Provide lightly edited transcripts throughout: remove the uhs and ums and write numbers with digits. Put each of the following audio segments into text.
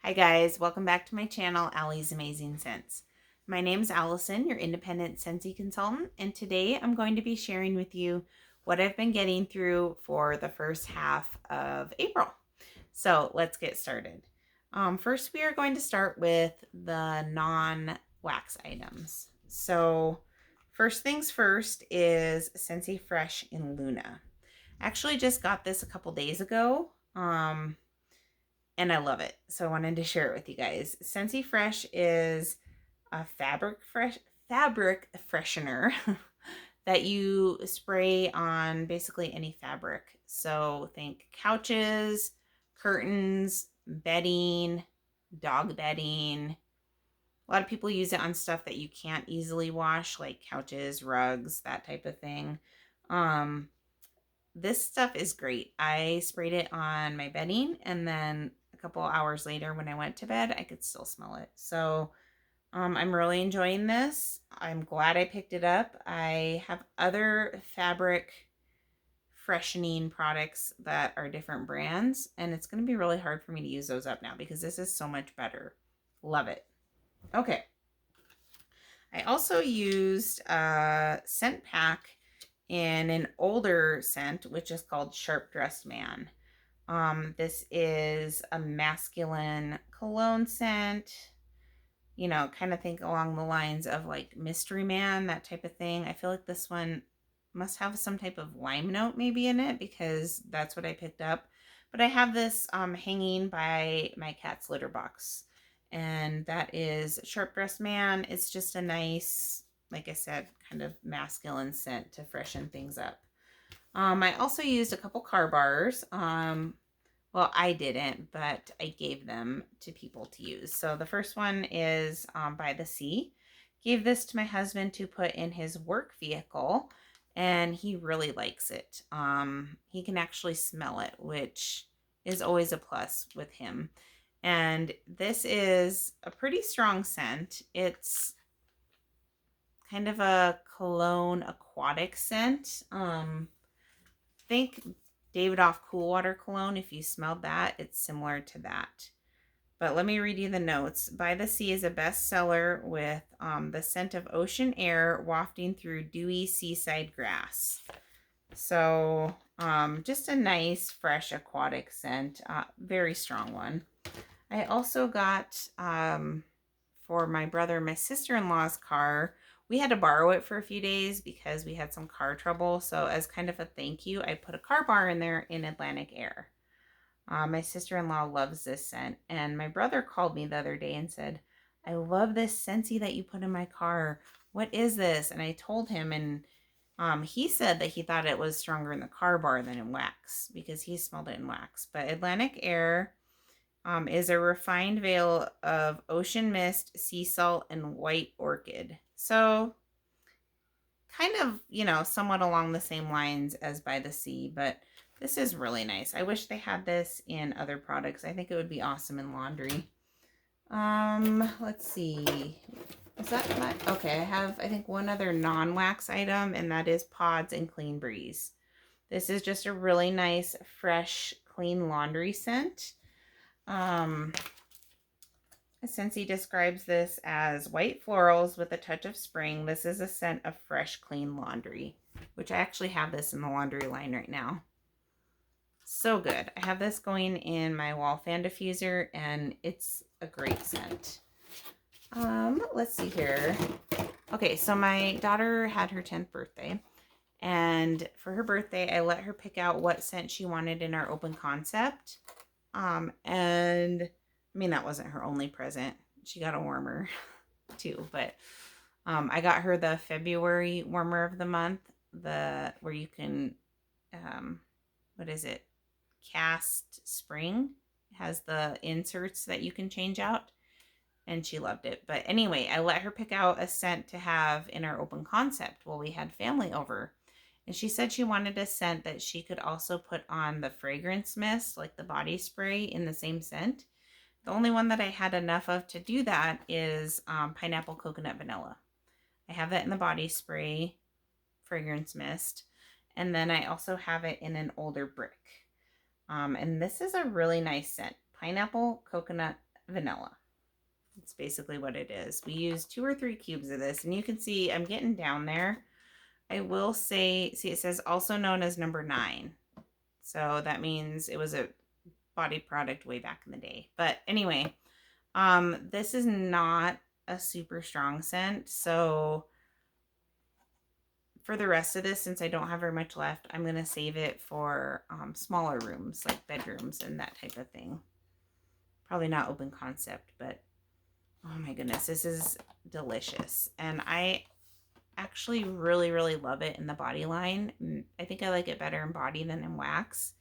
Hi guys, welcome back to my channel, Allie's Amazing Scents. My name is Allison, your independent Scentsy consultant, and today I'm going to be sharing with you what I've been getting through for the first half of April. So let's get started. First, we are going to start with the non-wax items. So first things first is Sensei Fresh in Luna. I actually just got this a couple days ago. And I love it. So I wanted to share it with you guys. Scentsy Fresh is a fabric freshener that you spray on basically any fabric. So think couches, curtains, bedding, dog bedding. A lot of people use it on stuff that you can't easily wash, like couches, rugs, that type of thing. This stuff is great. I sprayed it on my bedding, and then a couple hours later when I went to bed, I could still smell it. So I'm really enjoying this. I'm glad I picked it up. I have other fabric freshening products that are different brands, and it's going to be really hard for me to use those up now because this is so much better. Love it. Okay. I also used a scent pack in an older scent, which is called Sharp Dressed Man. This is a masculine cologne scent. You know, kind of think along the lines of like Mystery Man, that type of thing. I feel like this one must have some type of lime note maybe in it because that's what I picked up. But I have this hanging by my cat's litter box. And that is Sharp Dressed Man. It's just a nice, like I said, kind of masculine scent to freshen things up. I also used a couple car bars. Well, I didn't, but I gave them to people to use. So the first one is By the Sea. Gave this to my husband to put in his work vehicle, and he really likes it. He can actually smell it, which is always a plus with him. And this is a pretty strong scent. It's kind of a cologne aquatic scent. Think Davidoff Cool Water Cologne. If you smelled that, it's similar to that. But let me read you the notes. By the Sea is a bestseller with the scent of ocean air wafting through dewy seaside grass. So just a nice, fresh, aquatic scent. Very strong one. I also got for my brother and my sister-in-law's car. We had to borrow it for a few days because we had some car trouble. So as kind of a thank you, I put a car bar in there in Atlantic Air. My sister-in-law loves this scent. And my brother called me the other day and said, I love this Scentsy that you put in my car. What is this? And I told him, and he said that he thought it was stronger in the car bar than in wax because he smelled it in wax. But Atlantic Air is a refined veil of ocean mist, sea salt, and white orchid. So kind of, you know, somewhat along the same lines as By the Sea, but this is really nice. I wish they had this in other products. I think it would be awesome in laundry. Let's see. Is that my, okay, I have, I think, one other non-wax item, and that is Pods and Clean Breeze. This is just a really nice, fresh, clean laundry scent. Scentsy describes this as white florals with a touch of spring. This is a scent of fresh, clean laundry, which I actually have this in the laundry line right now. So good. I have this going in my wall fan diffuser, and it's a great scent. Let's see here. Okay, so my daughter had her 10th birthday, and for her birthday, I let her pick out what scent she wanted in our open concept. And I mean, that wasn't her only present. She got a warmer too, but I got her the February warmer of the month, the where you can what is it? Cast spring. It has the inserts that you can change out, and she loved it. But anyway, I let her pick out a scent to have in our open concept while we had family over. And she said she wanted a scent that she could also put on the fragrance mist, like the body spray, in the same scent. The only one that I had enough of to do that is pineapple coconut vanilla. I have that in the body spray fragrance mist. And then I also have it in an older brick. And this is a really nice scent. Pineapple coconut vanilla. It's basically what it is. We use 2 or 3 cubes of this, and you can see I'm getting down there. I will say, see, it says also known as number 9. So that means it was a body product way back in the day. But anyway, this is not a super strong scent. So for the rest of this, since I don't have very much left, I'm going to save it for smaller rooms, like bedrooms and that type of thing. Probably not open concept, but oh my goodness, this is delicious. And I actually really, really love it in the body line. I think I like it better in body than in wax.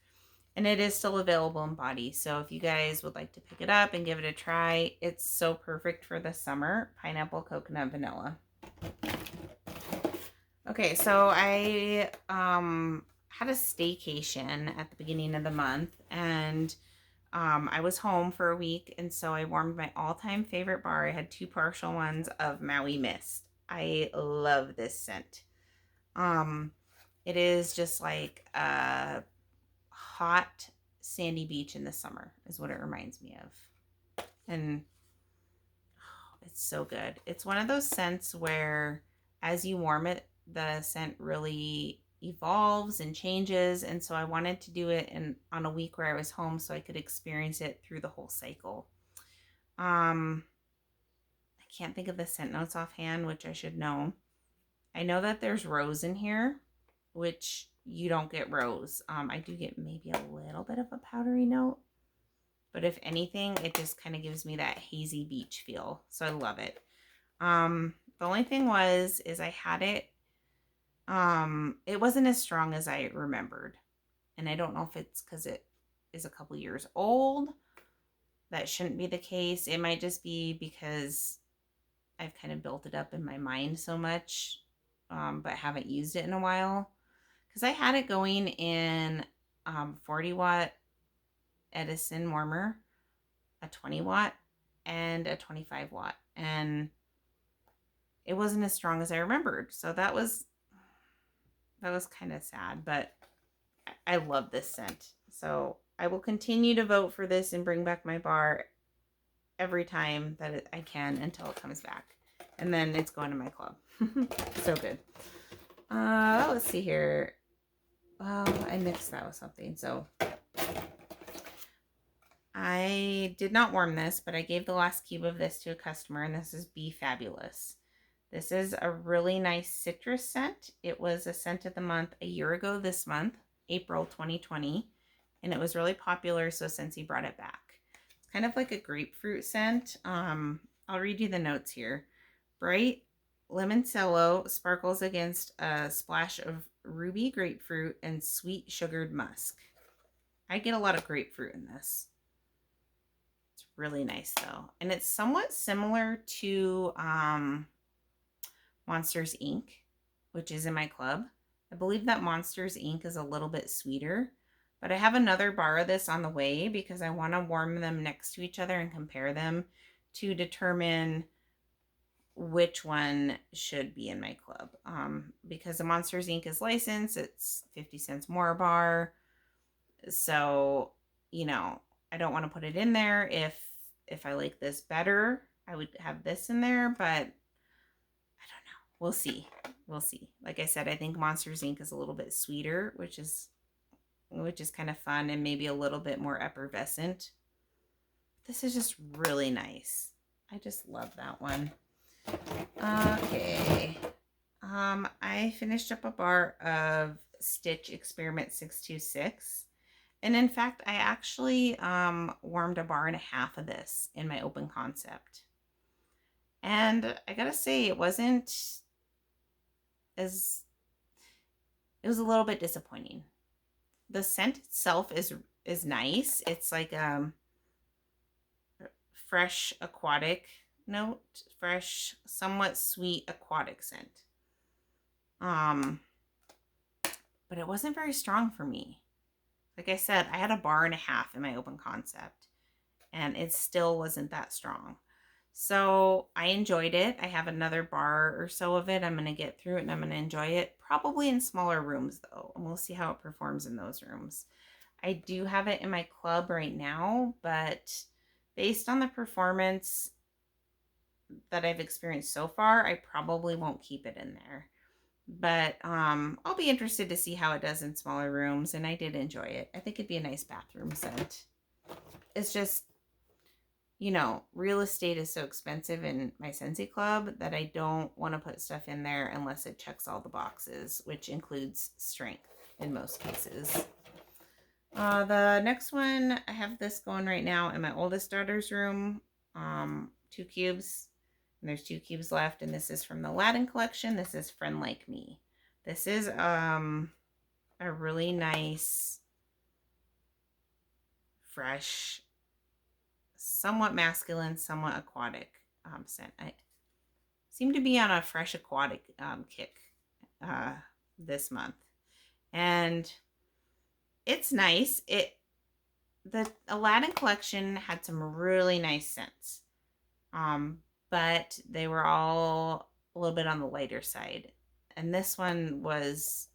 And it is still available in body. So if you guys would like to pick it up and give it a try, it's so perfect for the summer. Pineapple, coconut, vanilla. Okay, so I had a staycation at the beginning of the month, and I was home for a week, and so I warmed my all-time favorite bar. I had 2 partial ones of Maui Mist. I love this scent. It is just like a hot sandy beach in the summer is what it reminds me of. And oh, it's so good. It's one of those scents where as you warm it, the scent really evolves and changes, and so I wanted to do it on a week where I was home so I could experience it through the whole cycle. I can't think of the scent notes offhand, which I should know. I know that there's rose in here, which you don't get rose. I do get maybe a little bit of a powdery note, but if anything, it just kind of gives me that hazy beach feel, so I love it. The only thing is I had it, it wasn't as strong as I remembered, and I don't know if it's because it is a couple years old. That shouldn't be the case. It might just be because I've kind of built it up in my mind so much, but haven't used it in a while. Because I had it going in 40 watt Edison warmer, a 20 watt, and a 25 watt. And it wasn't as strong as I remembered. So that was kind of sad, but I love this scent. So I will continue to vote for this and bring back my bar every time that I can until it comes back. And then it's going to my club. So good. Let's see here. Well, I mixed that with something. So I did not warm this, but I gave the last cube of this to a customer, and this is Be Fabulous. This is a really nice citrus scent. It was a scent of the month a year ago this month, April 2020, and it was really popular, so Scentsy brought it back. It's kind of like a grapefruit scent. I'll read you the notes here. Bright limoncello sparkles against a splash of ruby grapefruit and sweet sugared musk. I get a lot of grapefruit in this. It's really nice though, and it's somewhat similar to Monsters Inc., which is in my club. I believe that Monsters Inc. is a little bit sweeter, but I have another bar of this on the way because I want to warm them next to each other and compare them to determine which one should be in my club. Because the Monsters Inc. is licensed, it's 50 cents more a bar. So, you know, I don't want to put it in there. If I like this better, I would have this in there, but we'll see. We'll see. Like I said, I think Monsters Inc. is a little bit sweeter, which is kind of fun and maybe a little bit more effervescent. This is just really nice. I just love that one. Okay. I finished up a bar of Stitch Experiment 626. And in fact, I actually warmed a bar and a half of this in my open concept. And I gotta say, it was a little bit disappointing. The scent itself is nice. It's like fresh aquatic note, fresh, somewhat sweet aquatic scent. But it wasn't very strong for me. Like I said, I had a bar and a half in my open concept, and it still wasn't that strong. So I enjoyed it. I have another bar or so of it. I'm going to get through it and I'm going to enjoy it. Probably in smaller rooms though. And we'll see how it performs in those rooms. I do have it in my club right now, but based on the performance that I've experienced so far, I probably won't keep it in there. But I'll be interested to see how it does in smaller rooms, and I did enjoy it. I think it'd be a nice bathroom scent. It's just, you know, real estate is so expensive in my Scentsy club that I don't want to put stuff in there unless it checks all the boxes, which includes strength in most cases. The next one, I have this going right now in my oldest daughter's room. 2 cubes. And there's 2 cubes left, and this is from the Aladdin collection. This is Friend Like Me. This is a really nice, fresh, somewhat masculine, somewhat aquatic scent. I seem to be on a fresh aquatic kick this month, and it's nice. The Aladdin collection had some really nice scents, but they were all a little bit on the lighter side, and this one was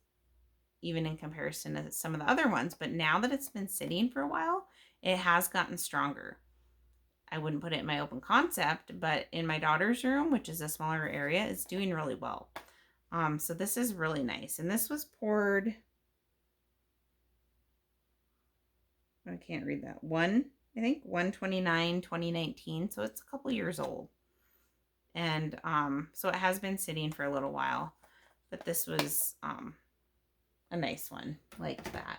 even in comparison to some of the other ones. But now that it's been sitting for a while, it has gotten stronger. I wouldn't put it in my open concept, but in my daughter's room, which is a smaller area, it's doing really well. So this is really nice. And this was poured, I can't read that, I think 129, 2019. So it's a couple years old. And so it has been sitting for a little while, but this was a nice one like that.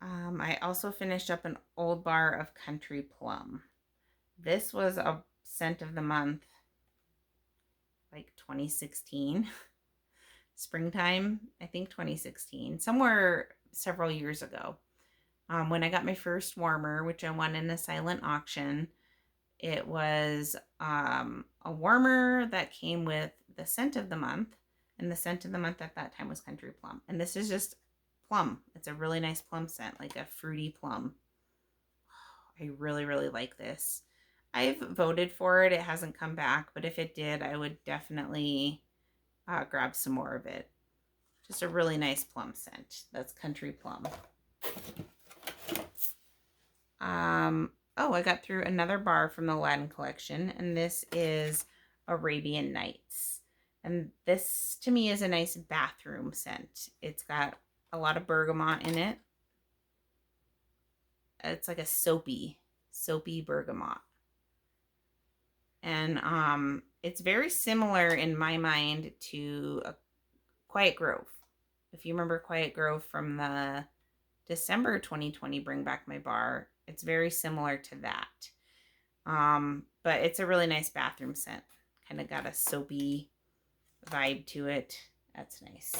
I also finished up an old bar of Country Plum. This was a scent of the month, like 2016, springtime, I think 2016, somewhere several years ago. When I got my first warmer, which I won in a silent auction, it was a warmer that came with the scent of the month, and the scent of the month at that time was Country Plum. And this is just plum. It's a really nice plum scent, like a fruity plum. I really, really like this. I've voted for it. It hasn't come back, but if it did, I would definitely grab some more of it. Just a really nice plum scent. That's Country Plum. Oh, I got through another bar from the Aladdin collection, and this is Arabian Nights. And this, to me, is a nice bathroom scent. It's got a lot of bergamot in it. It's like a soapy bergamot. And it's very similar in my mind to a Quiet Grove. If you remember Quiet Grove from the December 2020 Bring Back My Bar, it's very similar to that. But it's a really nice bathroom scent. Kind of got a soapy vibe to it. That's nice.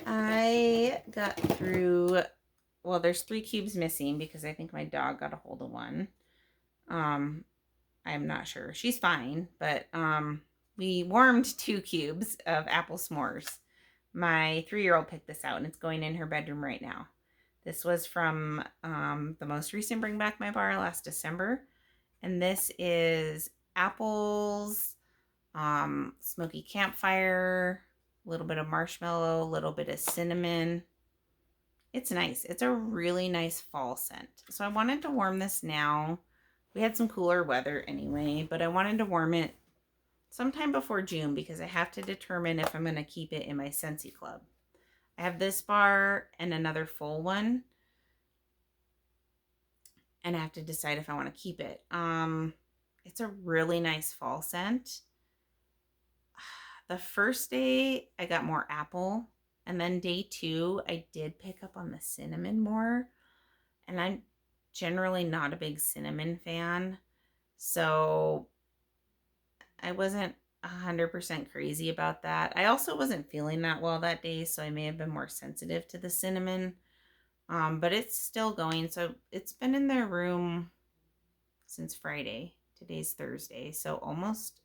I got through, well, there's 3 cubes missing because I think my dog got a hold of one. I'm not sure. She's fine, but we warmed 2 cubes of apple s'mores. My 3-year-old picked this out, and it's going in her bedroom right now. This was from the most recent Bring Back My Bar last December, and this is apples, smoky campfire, a little bit of marshmallow, a little bit of cinnamon. It's nice. It's a really nice fall scent. So I wanted to warm this now. We had some cooler weather anyway, but I wanted to warm it sometime before June because I have to determine if I'm going to keep it in my Scentsy club. I have this bar and another full one, and I have to decide if I want to keep it. It's a really nice fall scent. The first day I got more apple, and then day 2 I did pick up on the cinnamon more, and I'm generally not a big cinnamon fan, so I wasn't 100% crazy about that. I also wasn't feeling that well that day, so I may have been more sensitive to the cinnamon. But it's still going. So it's been in their room since Friday. Today's Thursday, so almost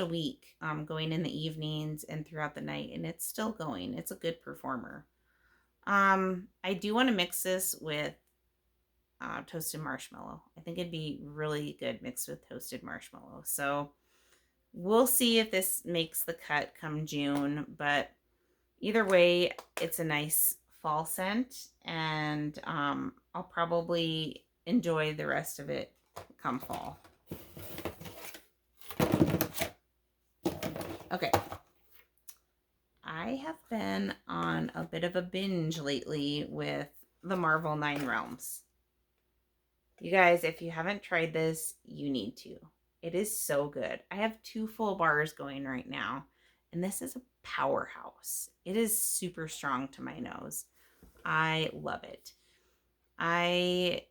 a week, going in the evenings and throughout the night, and it's still going. It's a good performer. I do want to mix this with toasted marshmallow. I think it'd be really good mixed with toasted marshmallow. So we'll see if this makes the cut come June, but either way, it's a nice fall scent, and I'll probably enjoy the rest of it come fall. Okay. I have been on a bit of a binge lately with the Marvel 9 Realms. You guys, if you haven't tried this, you need to. It is so good. I have 2 full bars going right now, and this is a powerhouse. It is super strong to my nose. I love it. I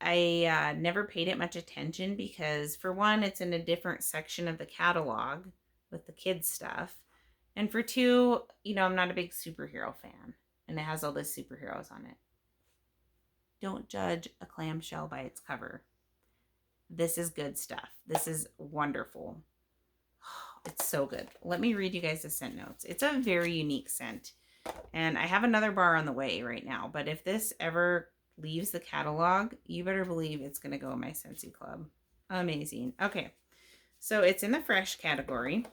never paid it much attention because, for one, it's in a different section of the catalog with the kids stuff. And for two, I'm not a big superhero fan, and it has all the superheroes on it. Don't judge a clamshell by its cover. This is good stuff. This is wonderful. It's so good. Let me read you guys the scent notes. It's a very unique scent, and I have another bar on the way right now, but if this ever leaves the catalog, you better believe it's going to go in my Scentsy Club. Amazing. Okay, so it's in the fresh category,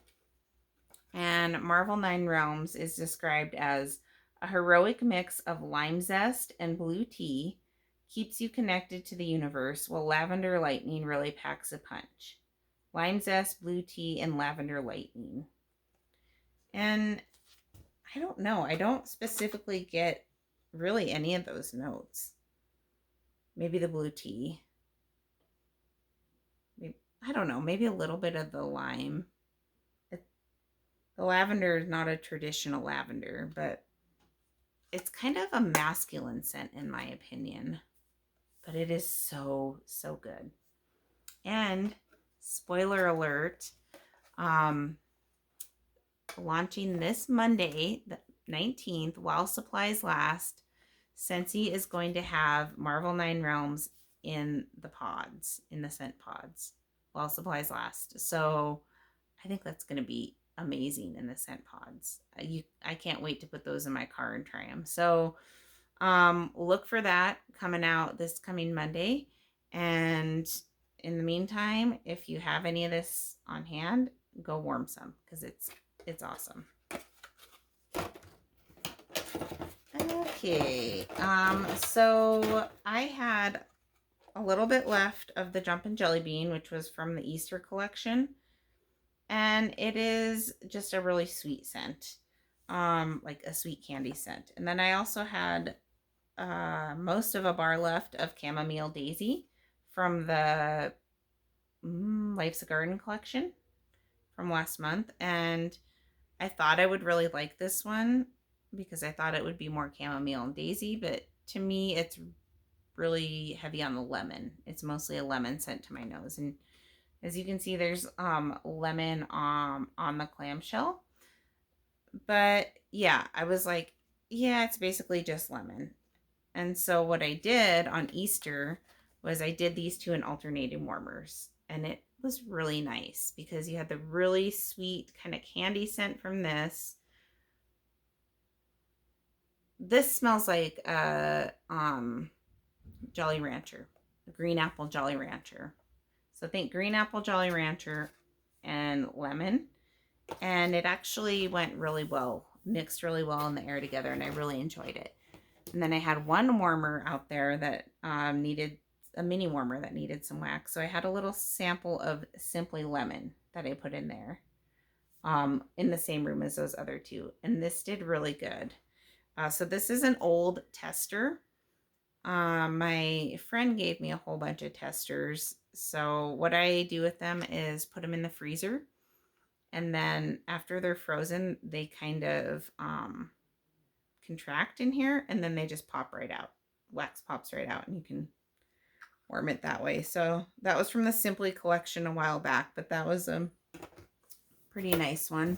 and Marvel 9 Realms is described as a heroic mix of lime zest and blue tea, keeps you connected to the universe, while lavender lightning really packs a punch. Lime zest, blue tea, and lavender lightning. And I don't know. I don't specifically get really any of those notes. Maybe the blue tea. Maybe, I don't know. Maybe a little bit of the lime. The lavender is not a traditional lavender, but it's kind of a masculine scent in my opinion. But it is so, so good. And spoiler alert, launching this Monday, the 19th, while supplies last, Scentsy is going to have Marvel 9 Realms in the pods, in the scent pods, while supplies last. So I think that's going to be amazing in the scent pods. I can't wait to put those in my car and try them. So look for that coming out this coming Monday. And in the meantime, if you have any of this on hand, go warm some because it's awesome. Okay, so I had a little bit left of the Jumpin' Jelly Bean, which was from the Easter collection, and it is just a really sweet scent, like a sweet candy scent. And then I also had most of a bar left of Chamomile Daisy from the Life's a Garden collection from last month, and I thought I would really like this one because I thought it would be more chamomile and daisy, but to me it's really heavy on the lemon. It's mostly a lemon scent to my nose, and as you can see, there's lemon on the clamshell. But yeah, I was like, yeah, it's basically just lemon. And so what I did on Easter was I did these two in alternating warmers, and it was really nice because you had the really sweet kind of candy scent from this. This smells like a Jolly Rancher, a green apple Jolly Rancher. So think green apple Jolly Rancher and lemon, and it actually went really well, mixed really well in the air together, and I really enjoyed it. And then I had one warmer out there that needed a mini warmer that needed some wax. So I had a little sample of Simply Lemon that I put in there in the same room as those other two. And this did really good. So this is an old tester. My friend gave me a whole bunch of testers. So what I do with them is put them in the freezer. And then after they're frozen, they kind of contract in here, and then they just pop right out. Wax pops right out, and you can warm it that way. So that was from the Simply collection a while back, but that was a pretty nice one.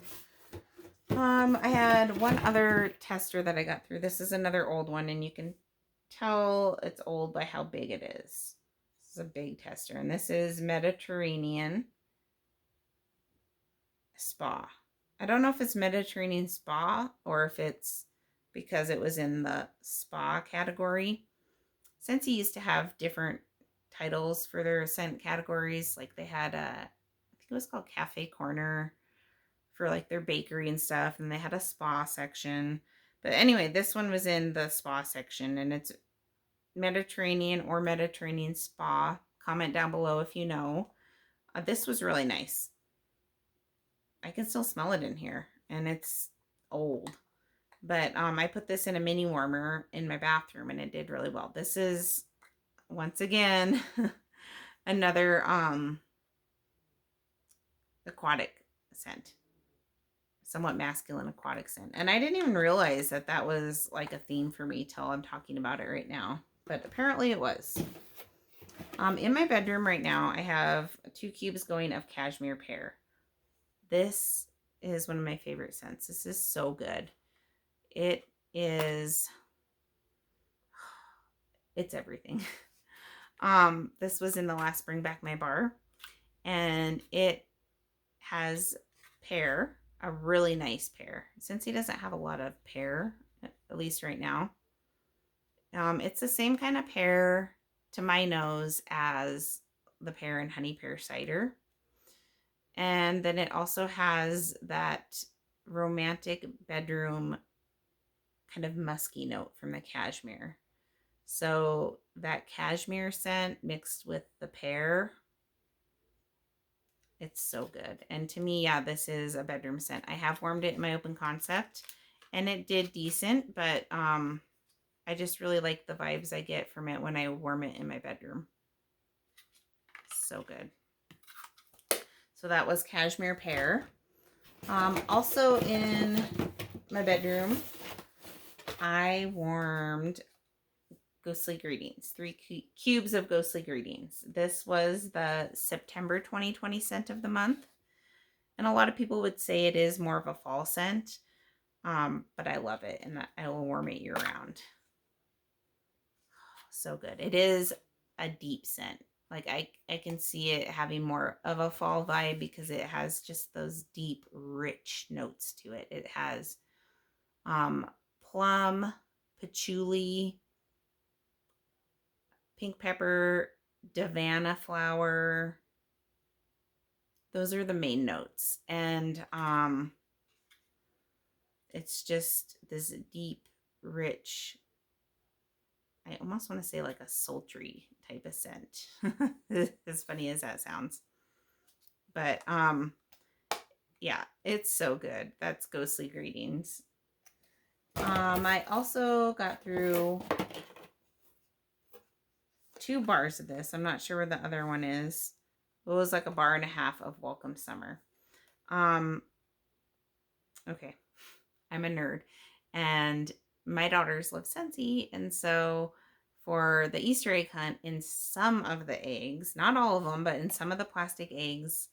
I had one other tester that I got through. This is another old one, and you can tell it's old by how big it is. This is a big tester, and this is Mediterranean Spa. I don't know if it's Mediterranean Spa or if it's because it was in the spa category. Scentsy used to have different titles for their scent categories. Like they had I think it was called Cafe Corner for like their bakery and stuff. And they had a spa section. But anyway, this one was in the spa section, and it's Mediterranean or Mediterranean spa. Comment down below if you know. This was really nice. I can still smell it in here, and it's old. But I put this in a mini warmer in my bathroom, and it did really well. This is, once again, another aquatic scent. Somewhat masculine aquatic scent. And I didn't even realize that that was like a theme for me till I'm talking about it right now. But apparently it was. In my bedroom right now, I have 2 cubes going of Cashmere Pear. This is one of my favorite scents. This is so good. It is, it's everything. This was in the last Bring Back My Bar, and it has pear, a really nice pear. Since he doesn't have a lot of pear, at least right now, it's the same kind of pear to my nose as the pear and honey pear cider. And then it also has that romantic bedroom kind of musky note from the cashmere. So that cashmere scent mixed with the pear, it's so good. And to me, yeah, this is a bedroom scent. I have warmed it in my open concept, and it did decent, but I just really like the vibes I get from it when I warm it in my bedroom. So good. So that was Cashmere Pear. Also in my bedroom, I warmed Ghostly Greetings, 3 cubes of Ghostly Greetings. This was the September 2020 scent of the month. And a lot of people would say it is more of a fall scent, but I love it, and I will warm it year round. So good. It is a deep scent. Like I can see it having more of a fall vibe because it has just those deep, rich notes to it. It has plum, patchouli, pink pepper, Davana flower. Those are the main notes. And it's just this deep, rich, I almost want to say like a sultry type of scent. As funny as that sounds. But yeah, it's so good. That's Ghostly Greetings. I also got through 2 bars of this. I'm not sure where the other one is. It was like a bar and a half of Welcome Summer. Okay, I'm a nerd, and my daughters love Scentsy, and so for the Easter egg hunt, in some of the eggs, not all of them, but in some of the plastic eggs,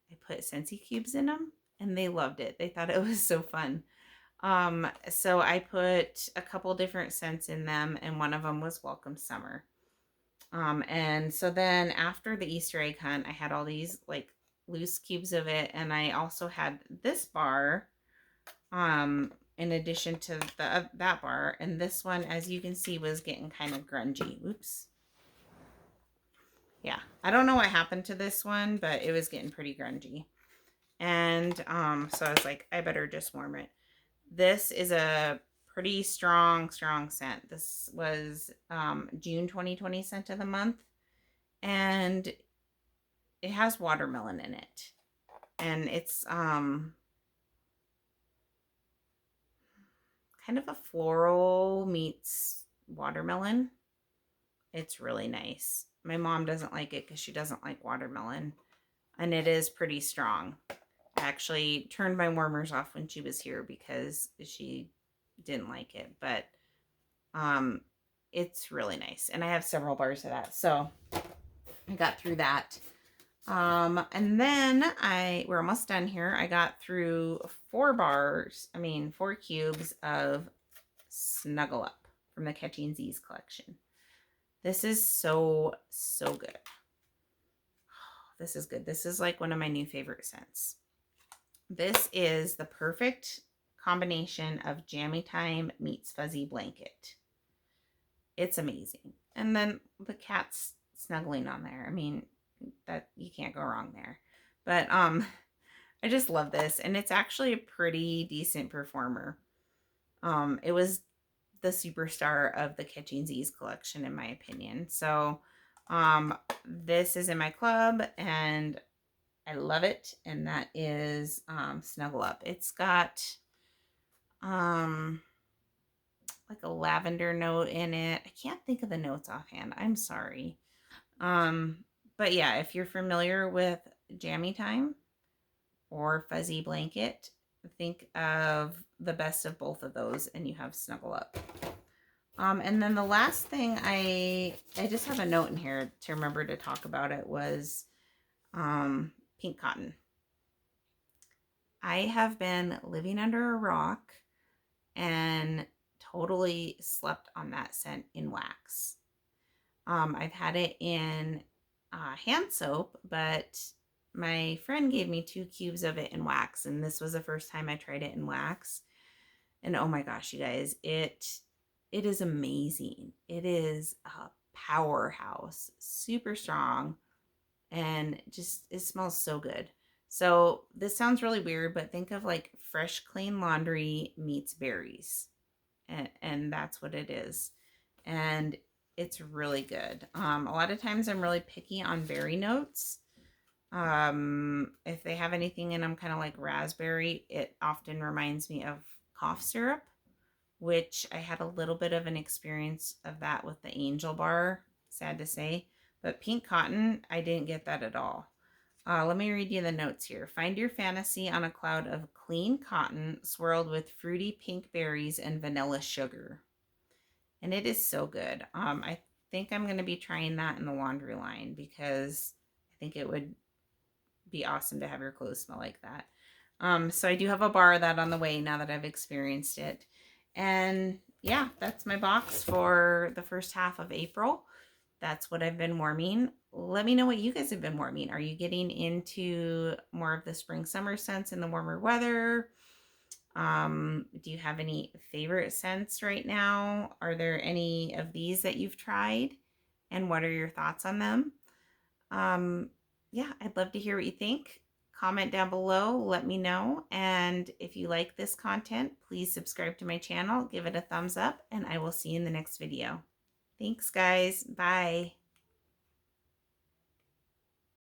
I put Scentsy cubes in them, and they loved it. They thought it was so fun. So I put a couple different scents in them, and one of them was Welcome Summer. And so then after the Easter egg hunt, I had all these like loose cubes of it, and I also had this bar, in addition to that bar, and this one, as you can see, was getting kind of grungy. Oops. Yeah, I don't know what happened to this one, but it was getting pretty grungy. And so I was like, I better just warm it. This is a pretty strong scent. This was June 2020 scent of the month, and it has watermelon in it, and it's kind of a floral meets watermelon. It's really nice. My mom doesn't like it because she doesn't like watermelon, and it is pretty strong. I actually turned my warmers off when she was here because she didn't like it, but it's really nice, and I have several bars of that, so I got through that. And then we're almost done here. I got through 4 cubes of Snuggle Up from the Catching Z's collection. This is so good. This is good. This is like one of my new favorite scents. This is the perfect combination of Jammy Time meets Fuzzy Blanket. It's amazing. And then the cat's snuggling on there. I mean, that you can't go wrong there. But I just love this, and it's actually a pretty decent performer. It was the superstar of the Catching Z's collection, in my opinion. So this is in my club and I love it. And that is Snuggle Up. It's got um, like a lavender note in it. I can't think of the notes offhand. I'm sorry. Um, but yeah, if you're familiar with Jammy Time or Fuzzy Blanket, think of the best of both of those and you have Snuggle Up. And then the last thing I just have a note in here to remember to talk about it was pink cotton. I have been living under a rock and totally slept on that scent in wax. I've had it in hand soap, but my friend gave me 2 cubes of it in wax, and this was the first time I tried it in wax. And oh my gosh, you guys, it is amazing. It is a powerhouse, super strong, and just it smells so good. So this sounds really weird, but think of like fresh, clean laundry meets berries, and that's what it is. And it's really good. A lot of times I'm really picky on berry notes. If they have anything in them kind of like raspberry, it often reminds me of cough syrup, which I had a little bit of an experience of that with the Angel Bar, sad to say. But pink cotton, I didn't get that at all. Let me read you the notes here. Find your fantasy on a cloud of clean cotton swirled with fruity pink berries and vanilla sugar. And it is so good. I think I'm going to be trying that in the laundry line because I think it would be awesome to have your clothes smell like that. So I do have a bar of that on the way now that I've experienced it. And yeah, that's my box for the first half of April. That's what I've been warming. Let me know what you guys have been warming. Are you getting into more of the spring summer scents in the warmer weather? Do you have any favorite scents right now? Are there any of these that you've tried? And what are your thoughts on them? Yeah, I'd love to hear what you think. Comment down below, let me know. And if you like this content, please subscribe to my channel, give it a thumbs up, and I will see you in the next video. Thanks, guys. Bye.